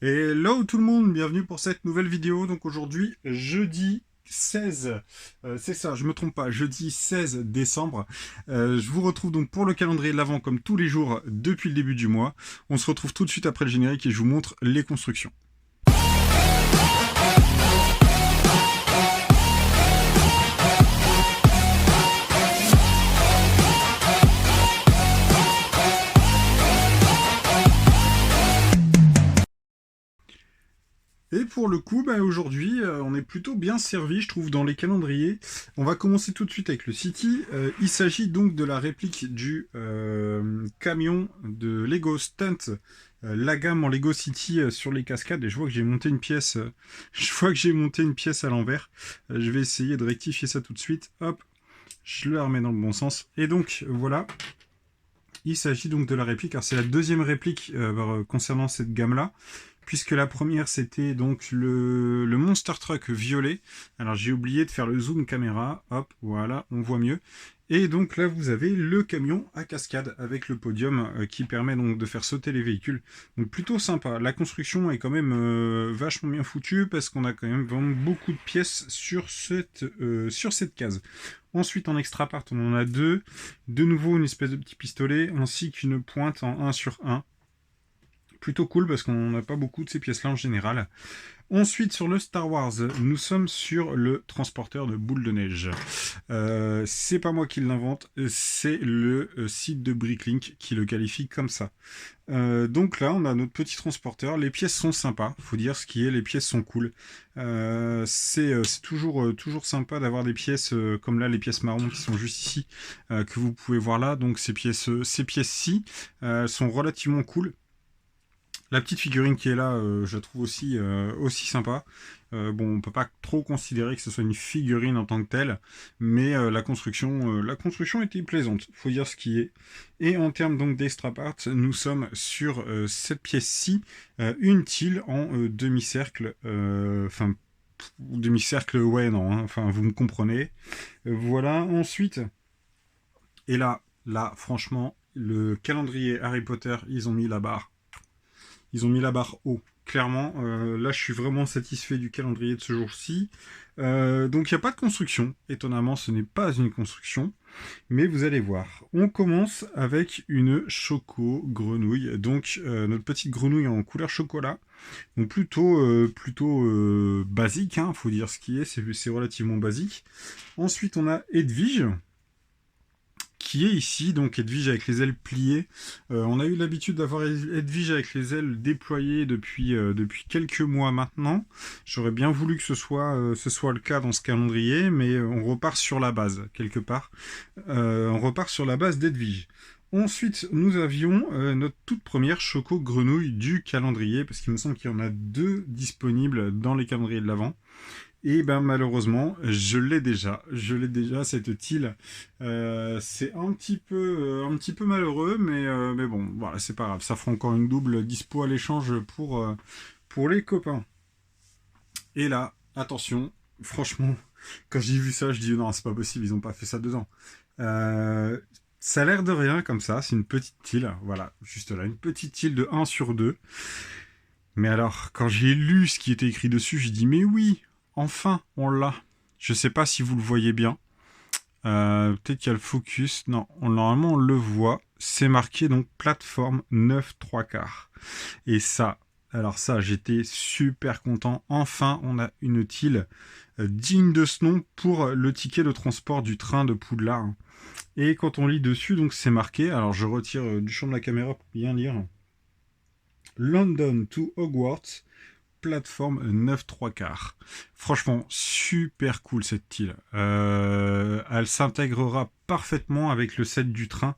Hello tout le monde, bienvenue pour cette nouvelle vidéo. Donc aujourd'hui, jeudi 16, c'est ça, je me trompe pas, jeudi 16 décembre. Je vous retrouve donc pour le calendrier de l'Avent comme tous les jours depuis le début du mois. On se retrouve tout de suite après le générique et je vous montre les constructions. Et pour le coup, aujourd'hui, on est plutôt bien servi, je trouve, dans les calendriers. On va commencer tout de suite avec le City. Il s'agit donc de la réplique du camion de Lego Stunt, la gamme en Lego City sur les cascades. Et je vois que j'ai monté une pièce. Je vois que j'ai monté une pièce à l'envers. Je vais essayer de rectifier ça tout de suite. Hop, je le remets dans le bon sens. Et donc voilà. Il s'agit donc de la réplique. Alors c'est la deuxième réplique concernant cette gamme-là, puisque la première c'était donc le Monster Truck violet. Alors j'ai oublié de faire le zoom caméra, hop, voilà, on voit mieux. Et donc là vous avez le camion à cascade avec le podium qui permet donc de faire sauter les véhicules. Donc plutôt sympa. La construction est quand même vachement bien foutue parce qu'on a quand même vraiment beaucoup de pièces sur cette case. Ensuite, en extra part, on en a deux. De nouveau, une espèce de petit pistolet, ainsi qu'une pointe en 1 sur 1. Plutôt cool, parce qu'on n'a pas beaucoup de ces pièces-là en général. Ensuite, sur le Star Wars, nous sommes sur le transporteur de boules de neige. C'est pas moi qui l'invente, c'est le site de Bricklink qui le qualifie comme ça. Donc là, on a notre petit transporteur. Les pièces sont sympas, faut dire ce qui est, les pièces sont cool. C'est toujours sympa d'avoir des pièces comme là, les pièces marron qui sont juste ici, que vous pouvez voir là. Donc ces pièces-ci sont relativement cool. La petite figurine qui est là, je la trouve aussi sympa. Bon, on peut pas trop considérer que ce soit une figurine en tant que telle, mais la construction était plaisante, faut dire ce qui est. Et en termes donc d'extra parts, nous sommes sur cette pièce-ci, une tile en demi-cercle, enfin demi-cercle, ouais non, hein, enfin vous me comprenez. Voilà. Ensuite, et là, franchement, le calendrier Harry Potter, ils ont mis la barre haut. Clairement, là je suis vraiment satisfait du calendrier de ce jour-ci. Donc il n'y a pas de construction. Étonnamment, ce n'est pas une construction. Mais vous allez voir. On commence avec une choco grenouille. Donc notre petite grenouille en couleur chocolat. Donc plutôt basique, hein, faut dire ce qui est. C'est relativement basique. Ensuite, on a Edwige qui est ici, donc Edwige avec les ailes pliées. On a eu l'habitude d'avoir Edwige avec les ailes déployées depuis quelques mois maintenant. J'aurais bien voulu que ce soit le cas dans ce calendrier, mais on repart sur la base, quelque part. On repart sur la base d'Edwige. Ensuite, nous avions notre toute première Choco Grenouille du calendrier, parce qu'il me semble qu'il y en a deux disponibles dans les calendriers de l'Avent. Et ben malheureusement, je l'ai déjà cette tile. C'est un petit peu malheureux, mais bon, voilà, c'est pas grave. Ça fera encore une double dispo à l'échange pour les copains. Et là, attention, franchement, quand j'ai vu ça, je dis non, c'est pas possible, ils ont pas fait ça dedans. Euh, Ça a l'air de rien comme ça, c'est une petite tile, voilà, juste là, une petite tile de 1 sur 2. Mais alors, quand j'ai lu ce qui était écrit dessus, j'ai dit mais oui, enfin, on l'a. Je sais pas si vous le voyez bien. Peut-être qu'il y a le focus. Non, normalement on le voit. C'est marqué donc plateforme 9 3 quarts. Et ça, alors ça, j'étais super content. Enfin, on a une tile digne de ce nom pour le ticket de transport du train de Poudlard. Et quand on lit dessus, donc c'est marqué. Alors je retire du champ de la caméra pour bien lire. London to Hogwarts, plateforme 9 3 quarts. Franchement, super cool cette tile. Elle s'intégrera parfaitement avec le set du train,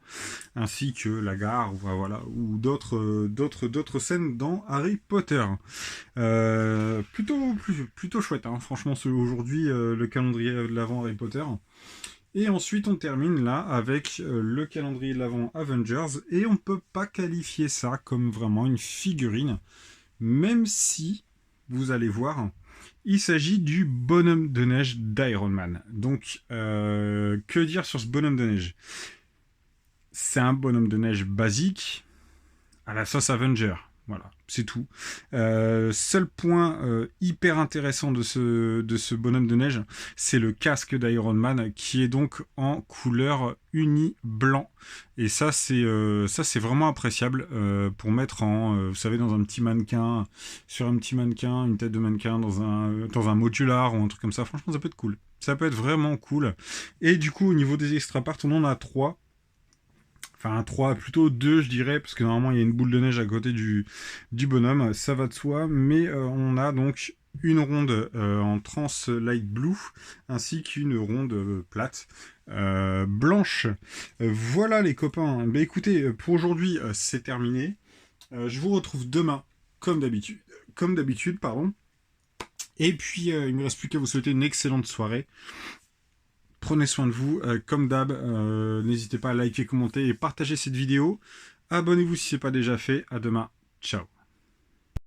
ainsi que la gare, voilà, ou d'autres scènes dans Harry Potter. Plutôt chouette, hein. Franchement, aujourd'hui, le calendrier de l'avant Harry Potter. Et ensuite, on termine là avec le calendrier de l'avant Avengers, et on ne peut pas qualifier ça comme vraiment une figurine, même si, vous allez voir, il s'agit du bonhomme de neige d'Iron Man. Donc, que dire sur ce bonhomme de neige? C'est un bonhomme de neige basique à la sauce Avenger. Voilà, c'est tout. Seul point hyper intéressant de ce bonhomme de neige, c'est le casque d'Iron Man qui est donc en couleur uni blanc. Et ça c'est vraiment appréciable pour mettre vous savez, dans un petit mannequin, sur un petit mannequin, une tête de mannequin dans un modular ou un truc comme ça. Franchement, ça peut être cool. Ça peut être vraiment cool. Et du coup, au niveau des extra parts, on en a 3. Enfin, 3, plutôt 2, je dirais, parce que normalement, il y a une boule de neige à côté du bonhomme, ça va de soi, mais on a donc une ronde en trans light blue, ainsi qu'une ronde plate, blanche. Voilà les copains. Bah écoutez, pour aujourd'hui, c'est terminé. Je vous retrouve demain, comme d'habitude, pardon. Et puis, il me reste plus qu'à vous souhaiter une excellente soirée. Prenez soin de vous, comme d'hab, n'hésitez pas à liker, commenter et partager cette vidéo. Abonnez-vous si ce n'est pas déjà fait. À demain. Ciao.